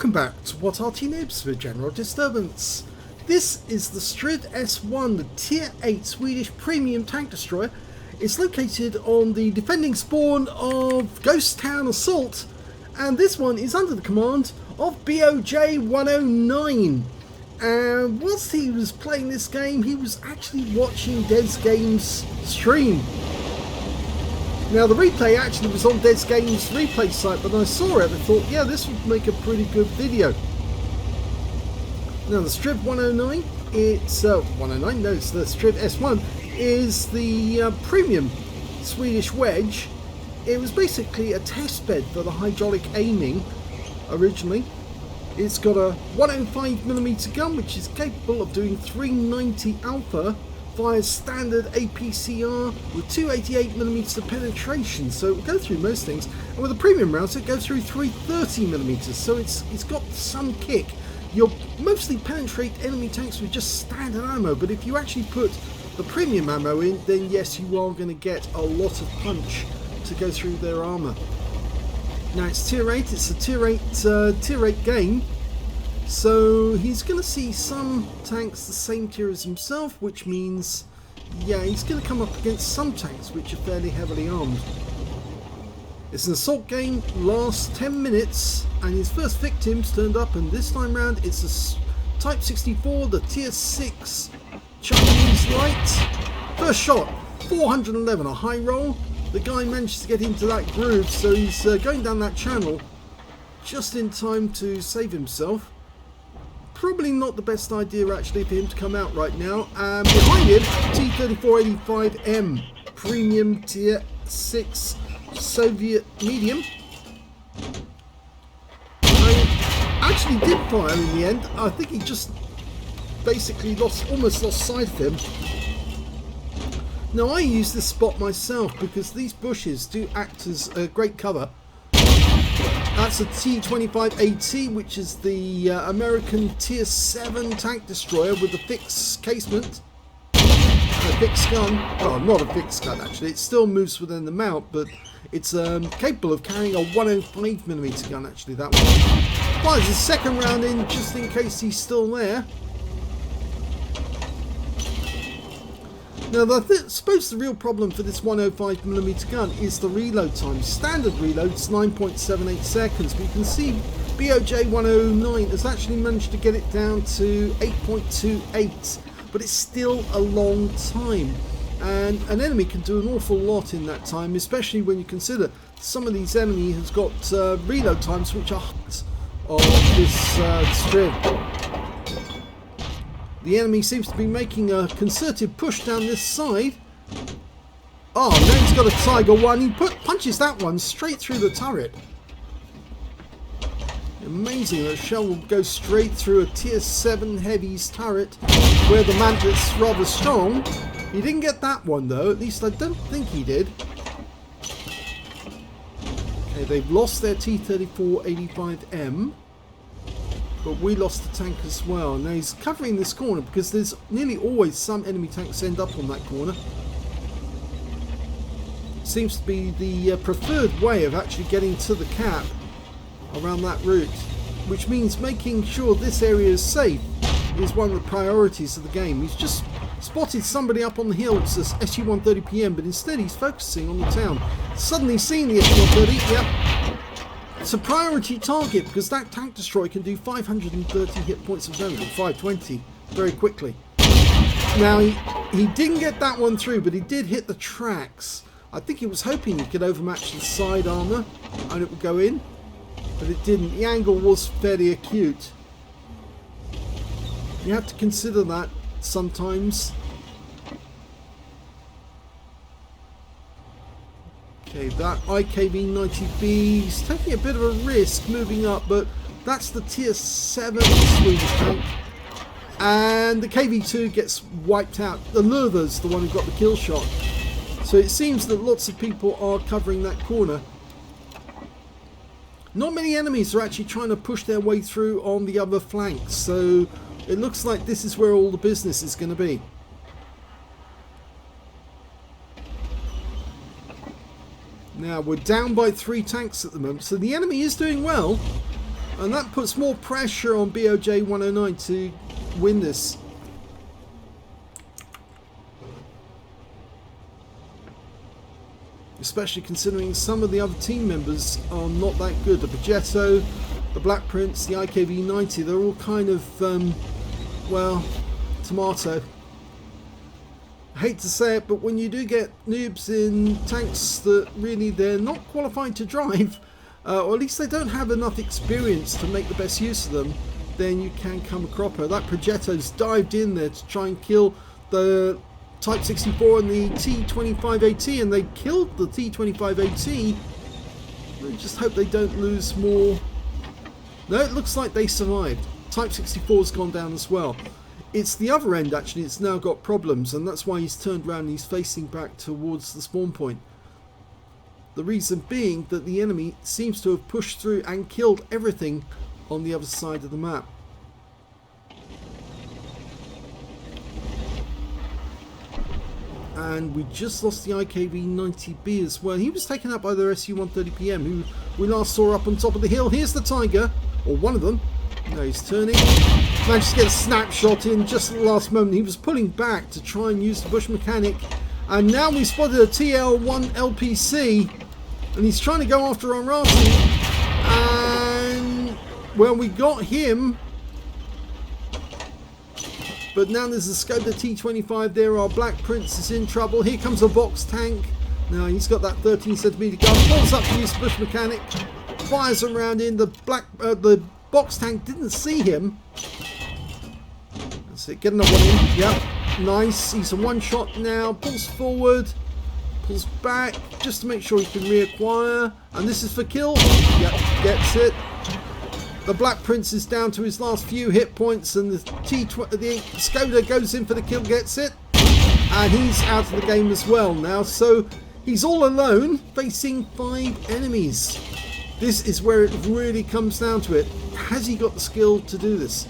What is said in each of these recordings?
Welcome back to What Arty Noobs for General Disturbance. This is the Strv S1, the Tier 8 Swedish premium tank destroyer. It's located on the defending spawn of Ghost Town Assault, and this one is under the command of boj109. And whilst he was playing this game, he was actually watching Dez Games stream. Now the replay actually was on Dez Games replay site, but I saw it and I thought, yeah, this would make a pretty good video. Now the Strv 109, it's the Strv S1 is the premium Swedish wedge. It was basically a test bed for the hydraulic aiming originally. It's got a 105mm gun which is capable of doing 390 alpha via standard APCR with 288mm of penetration, so it will go through most things, and with the premium rounds it goes through 330mm, so it's got some kick. You'll mostly penetrate enemy tanks with just standard ammo, but if you actually put the premium ammo in, then yes, you are going to get a lot of punch to go through their armour. Now it's tier 8, it's a tier 8 game, so he's going to see some tanks the same tier as himself, which means, yeah, he's going to come up against some tanks which are fairly heavily armed. It's an assault game, lasts 10 minutes, and his first victims turned up, and this time round it's a Type 64, the tier 6 Chinese light. First shot, 411, a high roll. The guy managed to get into that groove, so he's going down that channel just in time to save himself. Probably not the best idea actually for him to come out right now. And behind him, T-3485M, premium tier 6 Soviet medium. I actually did fire in the end. I think he just basically almost lost sight of him. Now I use this spot myself because these bushes do act as a great cover. That's a T-25AT, which is the American tier 7 tank destroyer with a fixed casement and a fixed gun. Well, not a fixed gun actually, it still moves within the mount, but it's capable of carrying a 105mm gun actually, that one. Fires the second round in just in case he's still there. Now I suppose the real problem for this 105mm gun is the reload time. Standard reload is 9.78 seconds, but you can see boj109 has actually managed to get it down to 8.28, but it's still a long time. And an enemy can do an awful lot in that time, especially when you consider some of these enemies has got reload times which are of this Strv. The enemy seems to be making a concerted push down this side. Oh, now he's got a Tiger 1. He punches that one straight through the turret. Amazing, that shell will go straight through a tier 7 heavy's turret where the Mantis rather strong. He didn't get that one though, at least I don't think he did. Okay, they've lost their T-3485M. But we lost the tank as well. Now he's covering this corner because there's nearly always some enemy tanks end up on that corner. Seems to be the preferred way of actually getting to the cap around that route, which means making sure this area is safe is one of the priorities of the game. He's just spotted somebody up on the hill, it says SU-130PM, but instead he's focusing on the town. Suddenly seen the SU-130, yep. It's a priority target because that tank destroyer can do 530 hit points of damage, 520, very quickly. Now he didn't get that one through, but he did hit the tracks. I think he was hoping he could overmatch the side armour and it would go in, but it didn't. The angle was fairly acute. You have to consider that sometimes. Okay, that IKV-90B is taking a bit of a risk moving up, but that's the tier 7 Swedish tank. And the KV-2 gets wiped out. The Lurver's the one who got the kill shot. So it seems that lots of people are covering that corner. Not many enemies are actually trying to push their way through on the other flanks, so it looks like this is where all the business is going to be. Now we're down by 3 tanks at the moment, so the enemy is doing well. And that puts more pressure on boj109 to win this. Especially considering some of the other team members are not that good. The Progetto, the Black Prince, the IKV-90, they're all kind of, well, tomato. I hate to say it, but when you do get noobs in tanks that really they're not qualified to drive, or at least they don't have enough experience to make the best use of them, then you can come a cropper. That Progetto's dived in there to try and kill the Type 64 and the T25AT, and they killed the T25AT. I just hope they don't lose more. No, it looks like they survived. Type 64's gone down as well. It's the other end actually, it's now got problems, and that's why he's turned around and he's facing back towards the spawn point. The reason being that the enemy seems to have pushed through and killed everything on the other side of the map. And we just lost the IKV-90B as well. He was taken out by the SU-130PM, who we last saw up on top of the hill. Here's the Tiger, or one of them. Now he's turning. Managed to get a snapshot in just at the last moment. He was pulling back to try and use the bush mechanic. And now we spotted a TL1 LPC. And he's trying to go after Arty. And, well, we got him. But now there's a Skoda T25 there. Our Black Prince is in trouble. Here comes a box tank. Now he's got that 13cm gun. Pulls up to use bush mechanic. Fires around in. The box tank didn't see him. That's it. Get another one in. Yep. Nice. He's a one shot now. Pulls forward. Pulls back just to make sure he can reacquire. And this is for kill. Yep. Gets it. The Black Prince is down to his last few hit points, and the Skoda goes in for the kill, gets it, and he's out of the game as well now. So he's all alone facing 5 enemies. This is where it really comes down to it. Has he got the skill to do this?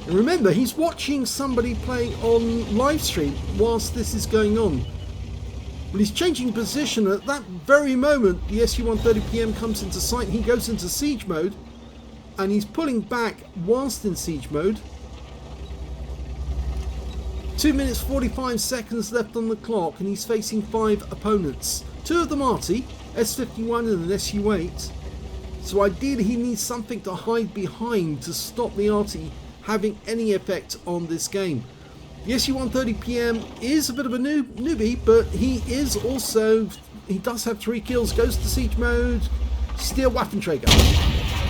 And remember, he's watching somebody playing on live stream whilst this is going on. But he's changing position at that very moment. The SU-130PM comes into sight. He goes into siege mode. And he's pulling back whilst in siege mode. 2 minutes 45 seconds left on the clock, and he's facing 5 opponents. 2 of them Arty, S51 and an SU8. So ideally he needs something to hide behind to stop the Arty having any effect on this game. The SU-130PM is a bit of a newbie, but he is also, he does have 3 kills, goes to siege mode, Steel Waffenträger.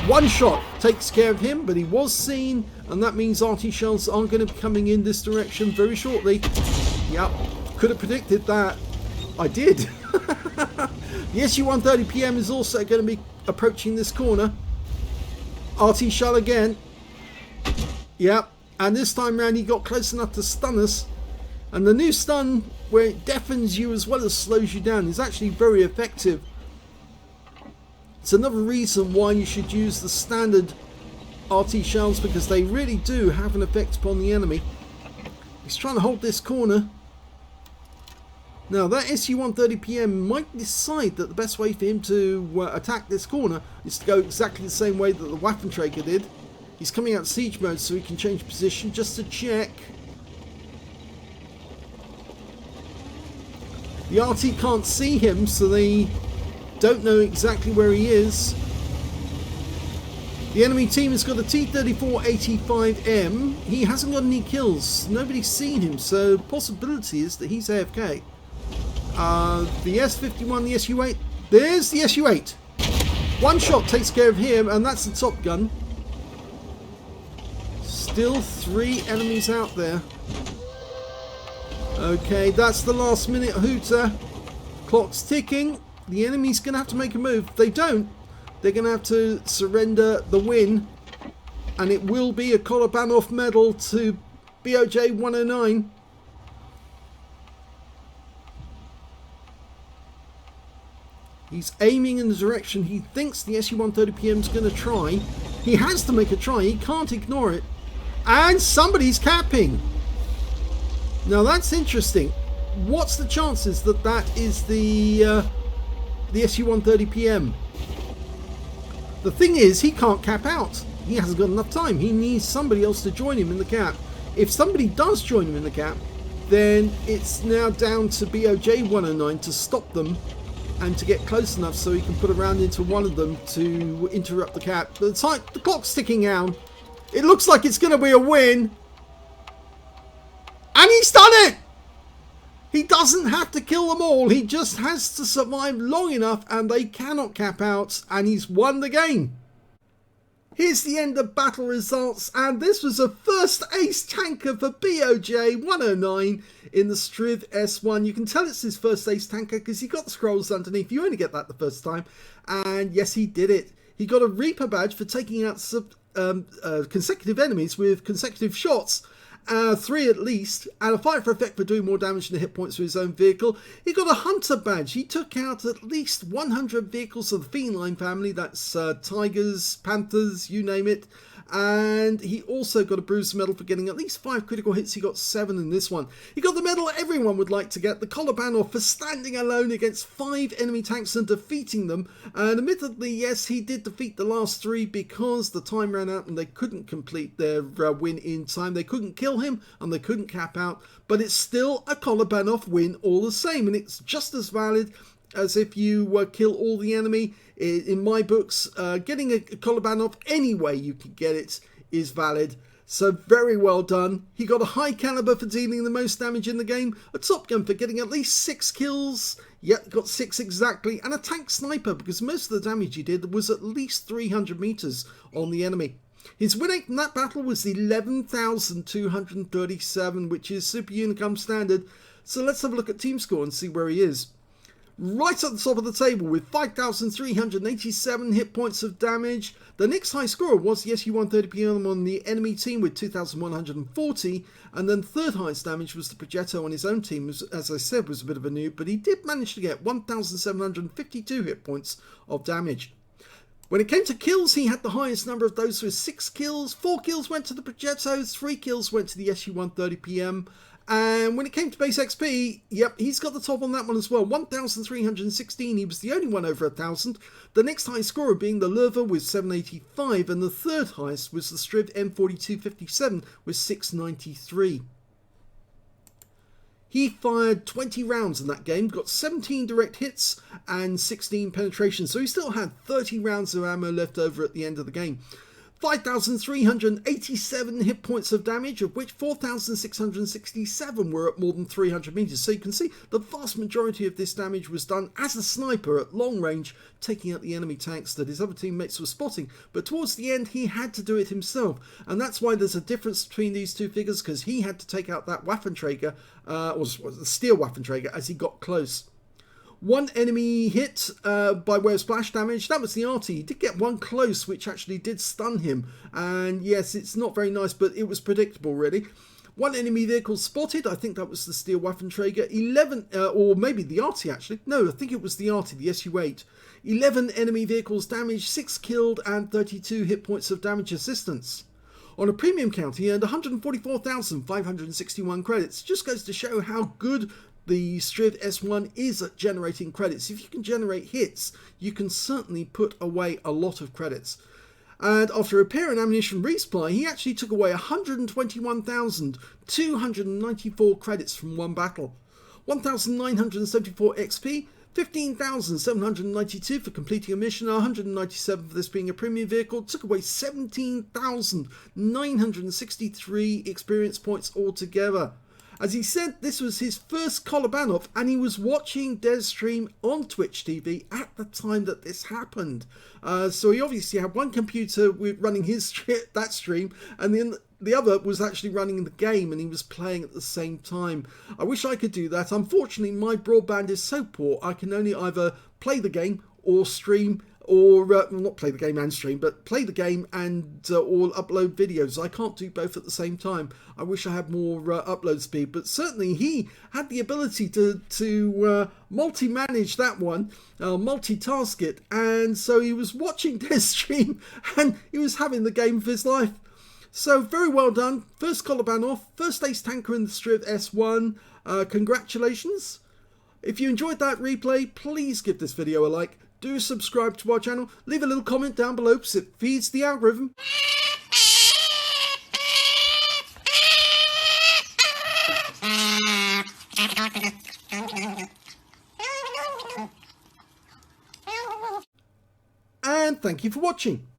One shot takes care of him, but he was seen, and that means Arty shells are going to be coming in this direction very shortly. Yep, could have predicted that. I did. The SU-130PM is also going to be approaching this corner. Arty shell again. Yep, and this time round he got close enough to stun us. And the new stun, where it deafens you as well as slows you down, is actually very effective. It's another reason why you should use the standard RT shells, because they really do have an effect upon the enemy. He's trying to hold this corner. Now that SU-130PM might decide that the best way for him to attack this corner is to go exactly the same way that the Waffenträger did. He's coming out siege mode so he can change position just to check. The RT can't see him, so they don't know exactly where he is. The enemy team has got a T3485M. He hasn't got any kills. Nobody's seen him, so possibility is that he's AFK. The S51, the SU8. There's the SU8. One shot takes care of him, and that's the top gun. Still 3 enemies out there. Okay, that's the last minute hooter. Clock's ticking. The enemy's going to have to make a move. If they don't, they're going to have to surrender the win. And it will be a Kolobanov medal to boj109. He's aiming in the direction he thinks the SU-130PM is going to try. He has to make a try. He can't ignore it. And somebody's capping. Now that's interesting. What's the chances that that is the SU-130PM? The thing is, he can't cap out. He hasn't got enough time. He needs somebody else to join him in the cap. If somebody does join him in the cap, then it's now down to boj109 to stop them and to get close enough so he can put a round into one of them to interrupt the cap. But the clock's ticking down. It looks like it's going to be a win. And he's done it! He doesn't have to kill them all. He just has to survive long enough and they cannot cap out, and he's won the game. Here's the end of battle results, and this was a first ace tanker for boj109 in the Strv S1. You can tell it's his first ace tanker because he got the scrolls underneath. You only get that the first time, and yes, he did it. He got a Reaper badge for taking out consecutive enemies with consecutive shots. 3 at least, and a fight for effect for doing more damage than the hit points to his own vehicle. He got a Hunter badge. He took out at least 100 vehicles of the feline family. That's tigers, panthers, you name it. And he also got a Bruiser medal for getting at least 5 critical hits. He got 7 in this one. He got the medal everyone would like to get, the Collar Banner, for standing alone against 5 enemy tanks and defeating them. And admittedly, yes, he did defeat the last 3 because the time ran out and they couldn't complete their win in time. They couldn't kill him and they couldn't cap out. But it's still a Collar Banner win all the same, and it's just as valid as if you kill all the enemy. In my books, getting a Collar Banner any way you can get it is valid. So very well done. He got a high caliber for dealing the most damage in the game, a Top Gun for getting at least 6 kills, yep, got 6 exactly, and a Tank Sniper because most of the damage he did was at least 300 meters on the enemy. His win rate in that battle was 11,237, which is Super Unicum standard. So let's have a look at team score and see where he is. Right at the top of the table with 5,387 hit points of damage. The next high scorer was the SU-130PM on the enemy team with 2,140, and then third highest damage was the Progetto on his own team, as I said was a bit of a noob, but he did manage to get 1,752 hit points of damage. When it came to kills, he had the highest number of those with 6 kills. 4 kills went to the Progetto, 3 kills went to the SU-130PM. And when it came to base XP, yep, he's got the top on that one as well. 1,316, he was the only one over 1,000. The next highest scorer being the Lurva with 785, and the third highest was the Strv M4257 with 693. He fired 20 rounds in that game, got 17 direct hits and 16 penetrations, so he still had 30 rounds of ammo left over at the end of the game. 5,387 hit points of damage, of which 4,667 were at more than 300 meters. So you can see the vast majority of this damage was done as a sniper at long range, taking out the enemy tanks that his other teammates were spotting. But towards the end, he had to do it himself. And that's why there's a difference between these two figures, because he had to take out that Waffenträger, or the steel Waffenträger, as he got close. One enemy hit by way of splash damage, that was the Arty. He did get one close, which actually did stun him. And yes, it's not very nice, but it was predictable, really. One enemy vehicle spotted, I think that was the steel Waffenträger. 11, or maybe the Arty actually. No, I think it was the Arty, the SU-8. 11 enemy vehicles damaged, 6 killed, and 32 hit points of damage assistance. On a premium count, he earned 144,561 credits. Just goes to show how good the Strv S1 is at generating credits. If you can generate hits, you can certainly put away a lot of credits. And after repair and ammunition resupply, he actually took away 121,294 credits from one battle. 1,974 XP, 15,792 for completing a mission, 197 for this being a premium vehicle, took away 17,963 experience points altogether. As he said, this was his first Collar Banner, and he was watching Dez's stream on Twitch TV at the time that this happened. So he obviously had one computer running that stream, and then the other was actually running the game, and he was playing at the same time. I wish I could do that. Unfortunately, my broadband is so poor, I can only either play the game or stream, or well, not play the game and stream, but play the game and or upload videos. I can't do both at the same time. I wish I had more upload speed, but certainly he had the ability to multi-manage that one, multitask it, and so he was watching this stream and he was having the game of his life. So very well done. First Collar Banner, first ace tanker in the Strv S1. Congratulations. If you enjoyed that replay, please give this video a like. do subscribe to our channel, leave a little comment down below because it feeds the algorithm. And thank you for watching.